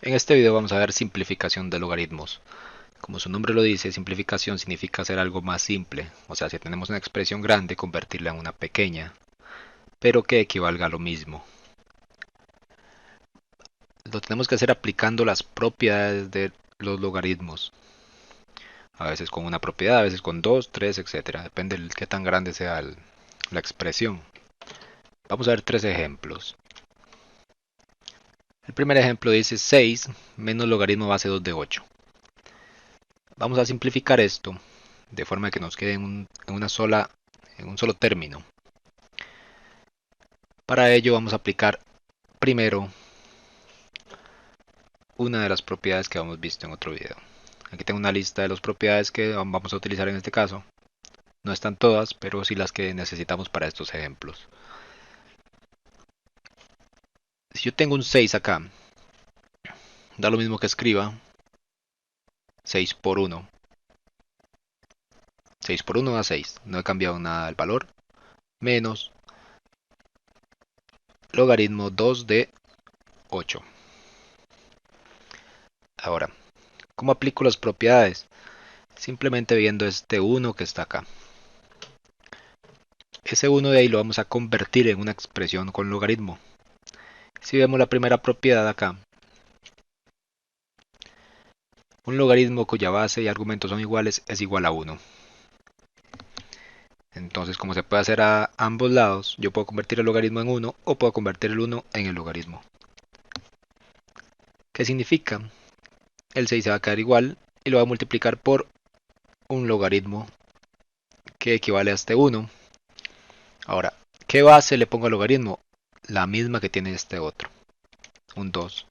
En este video vamos a ver simplificación de logaritmos. Como su nombre lo dice, simplificación significa hacer algo más simple, o sea, si tenemos una expresión grande, convertirla en una pequeña, pero que equivalga a lo mismo. Lo tenemos que hacer aplicando las propiedades de los logaritmos, a veces con una propiedad, a veces con dos, tres, etcétera, depende de qué tan grande sea la expresión. Vamos a ver tres ejemplos. El primer ejemplo dice 6 menos logaritmo base 2 de 8. Vamos a simplificar esto de forma que nos quede en un solo término. Para ello vamos a aplicar primero una de las propiedades que hemos visto en otro video. Aquí tengo una lista de las propiedades que vamos a utilizar en este caso. No están todas, pero sí las que necesitamos para estos ejemplos. Si yo tengo un 6 acá, da lo mismo que escriba 6 por 1. 6 por 1 da 6. No he cambiado nada el valor. Menos logaritmo 2 de 8. Ahora, ¿cómo aplico las propiedades? Simplemente viendo este 1 que está acá. Ese 1 de ahí lo vamos a convertir en una expresión con logaritmo. Si vemos la primera propiedad acá, un logaritmo cuya base y argumentos son iguales es igual a 1. Entonces, como se puede hacer a ambos lados, yo puedo convertir el logaritmo en 1 o puedo convertir el 1 en el logaritmo. ¿Qué significa? El 6 se va a quedar igual y lo voy a multiplicar por un logaritmo que equivale a este 1. Ahora, ¿qué base le pongo al logaritmo? La misma que tiene este otro, un 2.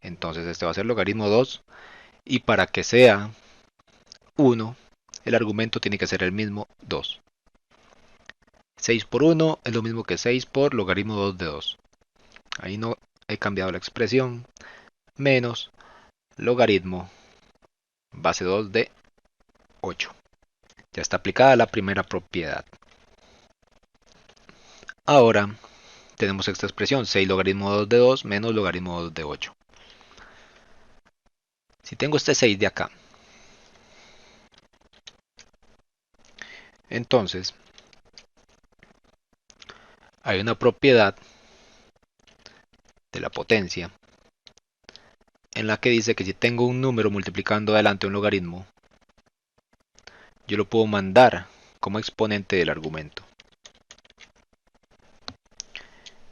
Entonces este va a ser logaritmo 2 y para que sea 1, el argumento tiene que ser el mismo 2. 6 por 1 es lo mismo que 6 por logaritmo 2 de 2. Ahí no he cambiado la expresión. Menos logaritmo base 2 de 8. Ya está aplicada la primera propiedad. Ahora tenemos esta expresión 6 logaritmo 2 de 2 menos logaritmo 2 de 8. Si tengo este 6 de acá, entonces hay una propiedad de la potencia en la que dice que si tengo un número multiplicando adelante un logaritmo, yo lo puedo mandar como exponente del argumento.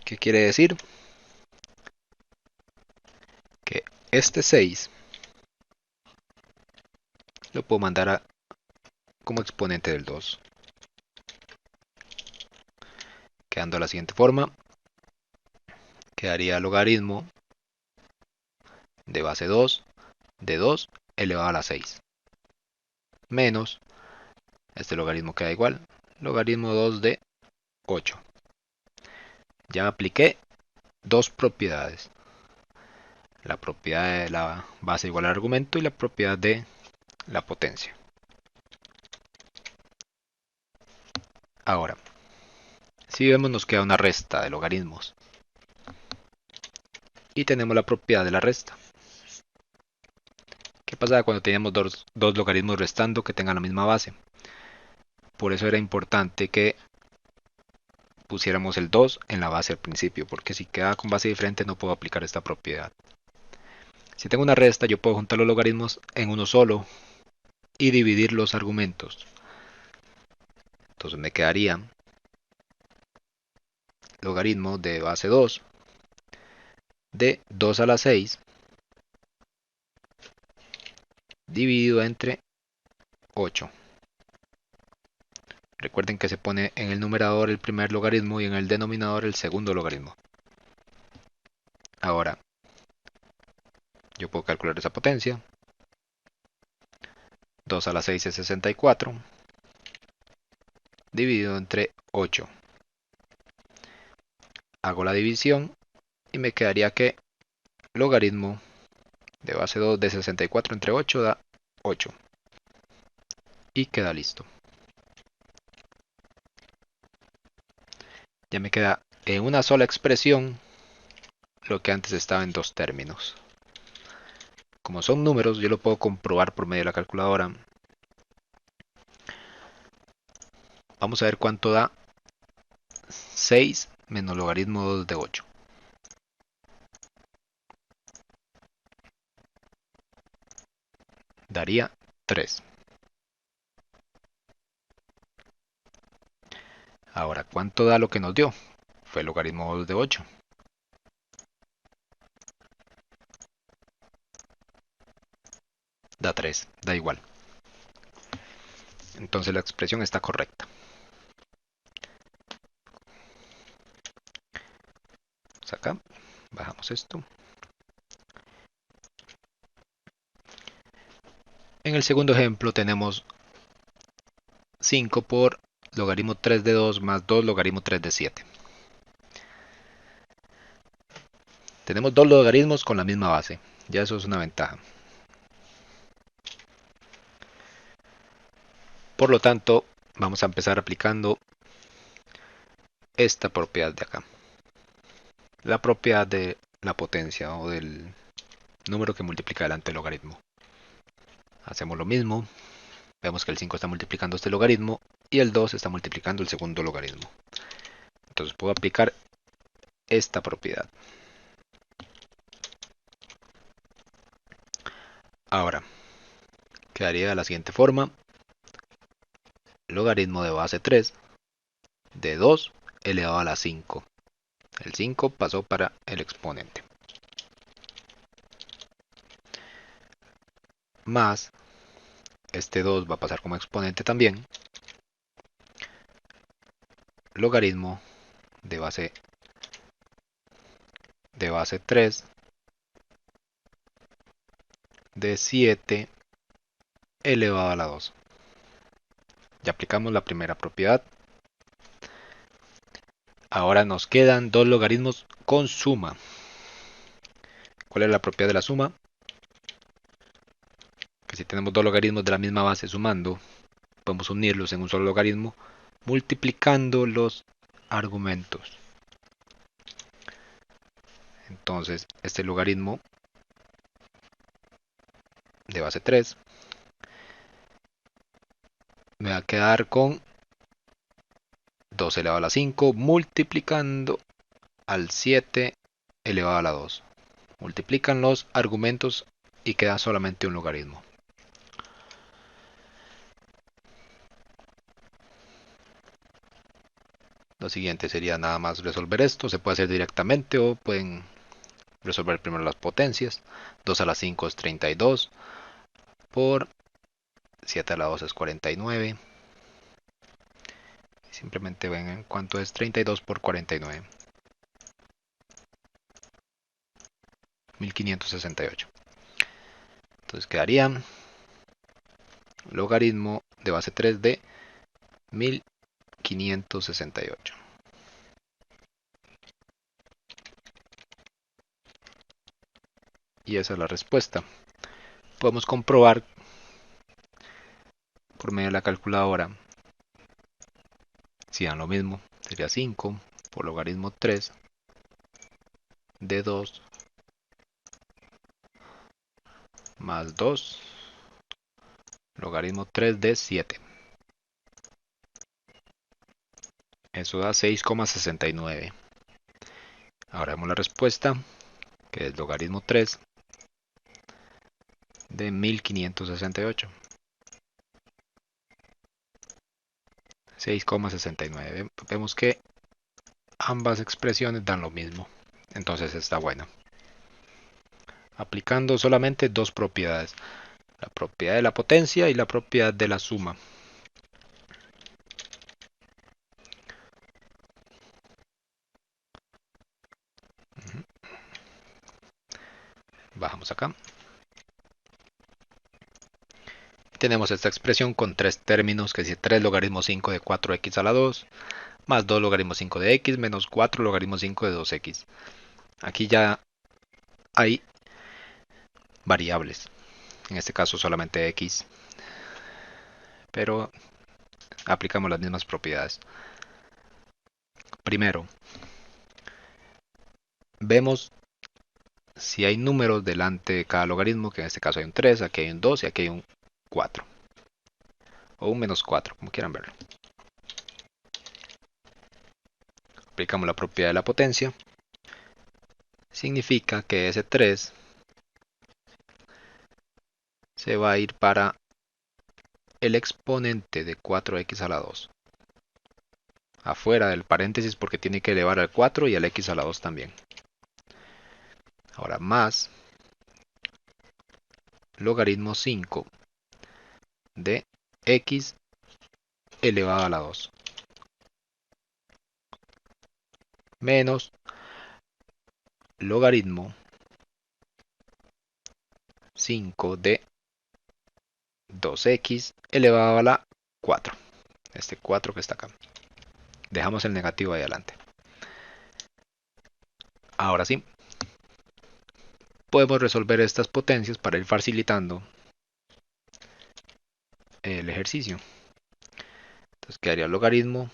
¿Qué quiere decir? Que este 6 lo puedo mandar como exponente del 2. Quedando de la siguiente forma, quedaría logaritmo de base 2 de 2 elevado a la 6. Menos, este logaritmo queda igual, logaritmo 2 de 8. Ya apliqué dos propiedades. La propiedad de la base igual al argumento y la propiedad de la potencia. Ahora, si vemos nos queda una resta de logaritmos. Y tenemos la propiedad de la resta. ¿Qué pasa cuando teníamos dos logaritmos restando que tengan la misma base? Por eso era importante que pusiéramos el 2 en la base al principio, porque si queda con base diferente no puedo aplicar esta propiedad. Si tengo una resta, yo puedo juntar los logaritmos en uno solo y dividir los argumentos. Entonces me quedaría logaritmo de base 2 de 2 a la 6 dividido entre 8. Recuerden que se pone en el numerador el primer logaritmo y en el denominador el segundo logaritmo. Ahora, yo puedo calcular esa potencia. 2 a la 6 es 64, dividido entre 8. Hago la división y me quedaría que logaritmo de base 2 de 64 entre 8 da 8. Y queda listo. Ya me queda en una sola expresión lo que antes estaba en dos términos. Como son números, yo lo puedo comprobar por medio de la calculadora. Vamos a ver cuánto da 6 menos logaritmo 2 de 8. Daría 3. Ahora, ¿cuánto da lo que nos dio? Fue el logaritmo 2 de 8. Da 3, da igual. Entonces la expresión está correcta. Vamos acá, bajamos esto. En el segundo ejemplo tenemos 5 por logaritmo 3 de 2 más 2 logaritmo 3 de 7. Tenemos dos logaritmos con la misma base. Ya eso es una ventaja. Por lo tanto, vamos a empezar aplicando esta propiedad de acá. La propiedad de la potencia o del número que multiplica delante del logaritmo. Hacemos lo mismo. Vemos que el 5 está multiplicando este logaritmo y el 2 está multiplicando el segundo logaritmo. Entonces puedo aplicar esta propiedad. Ahora, quedaría de la siguiente forma. Logaritmo de base 3 de 2 elevado a la 5. El 5 pasó para el exponente. Más, este 2 va a pasar como exponente también. Logaritmo de base 3 de 7 elevado a la 2. Ya aplicamos la primera propiedad. Ahora nos quedan dos logaritmos con suma. ¿Cuál es la propiedad de la suma? Que si tenemos dos logaritmos de la misma base sumando, podemos unirlos en un solo logaritmo multiplicando los argumentos. Entonces, este logaritmo de base 3 me va a quedar con 2 elevado a la 5 multiplicando al 7 elevado a la 2. Multiplican los argumentos y queda solamente un logaritmo. Lo siguiente sería nada más resolver esto. Se puede hacer directamente o pueden resolver primero las potencias. 2 a la 5 es 32 por 7 a la 2 es 49. Simplemente ven en cuánto es 32 por 49. 1568. Entonces quedaría logaritmo de base 3 de 1568. Y esa es la respuesta. Podemos comprobar por medio de la calculadora si dan lo mismo. Sería 5 por logaritmo 3 de 2 más 2 logaritmo 3 de 7. Eso da 6,69. Ahora vemos la respuesta, que es logaritmo 3 de 1568. 6,69. Vemos que ambas expresiones dan lo mismo. Entonces está bueno. Aplicando solamente dos propiedades. La propiedad de la potencia y la propiedad de la suma. Bajamos acá. Tenemos esta expresión con tres términos, que dice 3 logaritmo 5 de 4x a la 2, más 2 logaritmo 5 de x, menos 4 logaritmo 5 de 2x. Aquí ya hay variables, en este caso solamente x, pero aplicamos las mismas propiedades. Primero, vemos si hay números delante de cada logaritmo, que en este caso hay un 3, aquí hay un 2 y aquí hay un 4. O un menos 4, como quieran verlo. Aplicamos la propiedad de la potencia. Significa que ese 3 se va a ir para el exponente de 4x a la 2. Afuera del paréntesis porque tiene que elevar al 4 y al x a la 2 también. Ahora más logaritmo 5 de x elevado a la 2. Menos logaritmo 5 de 2x elevado a la 4. Este 4 que está acá. Dejamos el negativo ahí adelante. Ahora sí, podemos resolver estas potencias para ir facilitando el ejercicio. Entonces quedaría el logaritmo.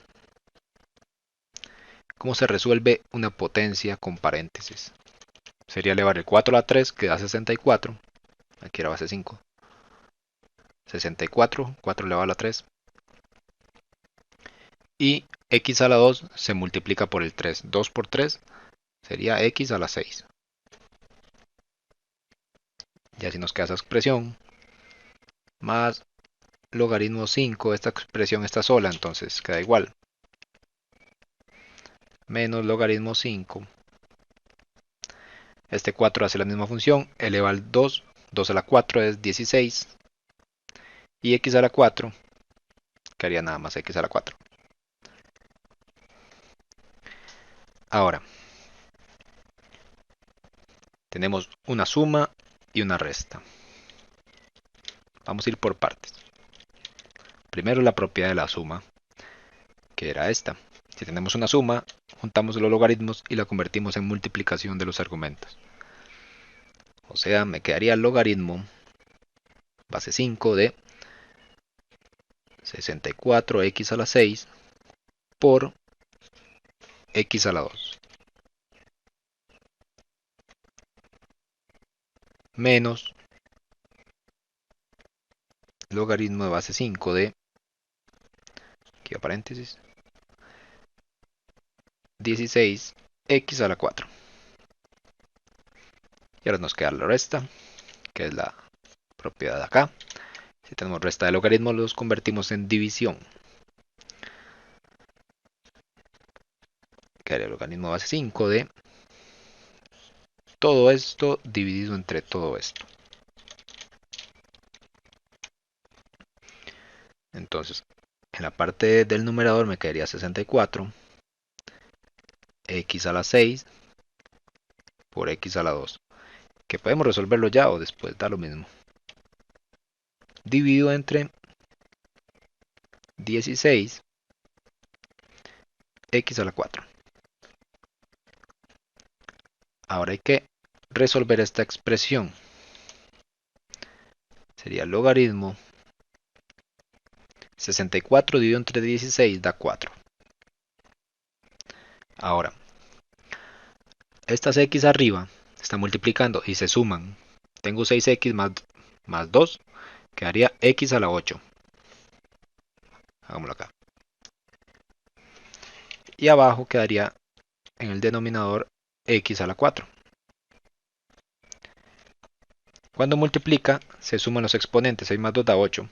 ¿Cómo se resuelve una potencia con paréntesis? Sería elevar el 4 a la 3, que da 64. Aquí era base 5. 64, 4 elevado a la 3. Y x a la 2 se multiplica por el 3. 2 por 3 sería x a la 6. Y así nos queda esa expresión. Más logaritmo 5, esta expresión está sola, entonces queda igual. Menos logaritmo 5. Este 4 hace la misma función, eleva al 2. 2 a la 4 es 16. Y x a la 4, que haría nada más x a la 4. Ahora, tenemos una suma y una resta. Vamos a ir por partes. Primero la propiedad de la suma, que era esta. Si tenemos una suma, juntamos los logaritmos y la convertimos en multiplicación de los argumentos. O sea, me quedaría el logaritmo base 5 de 64x a la 6 por x a la 2. Menos logaritmo de base 5 de, aquí va paréntesis, 16x a la 4. Y ahora nos queda la resta, que es la propiedad de acá. Si tenemos resta de logaritmos, los convertimos en división. Quedaría el logaritmo base 5 de todo esto dividido entre todo esto. Entonces, en la parte del numerador me quedaría 64 x a la 6 por x a la 2. Que podemos resolverlo ya o después, da lo mismo. Dividido entre 16 x a la 4. Ahora hay que resolver esta expresión. Sería el logaritmo 64 dividido entre 16 da 4. Ahora, estas x arriba se están multiplicando y se suman. Tengo 6x más 2, quedaría x a la 8. Hagámoslo acá. Y abajo quedaría en el denominador x a la 4. Cuando multiplica, se suman los exponentes, 6 más 2 da 8.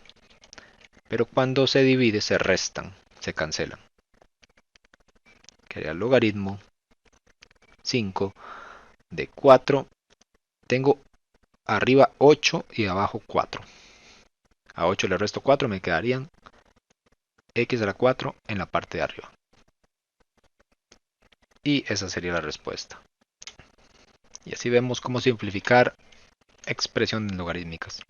Pero cuando se divide, se restan, se cancelan. Quedaría el logaritmo 5 de 4. Tengo arriba 8 y abajo 4. A 8 le resto 4, me quedarían x a la 4 en la parte de arriba. Y esa sería la respuesta. Y así vemos cómo simplificar expresiones logarítmicas.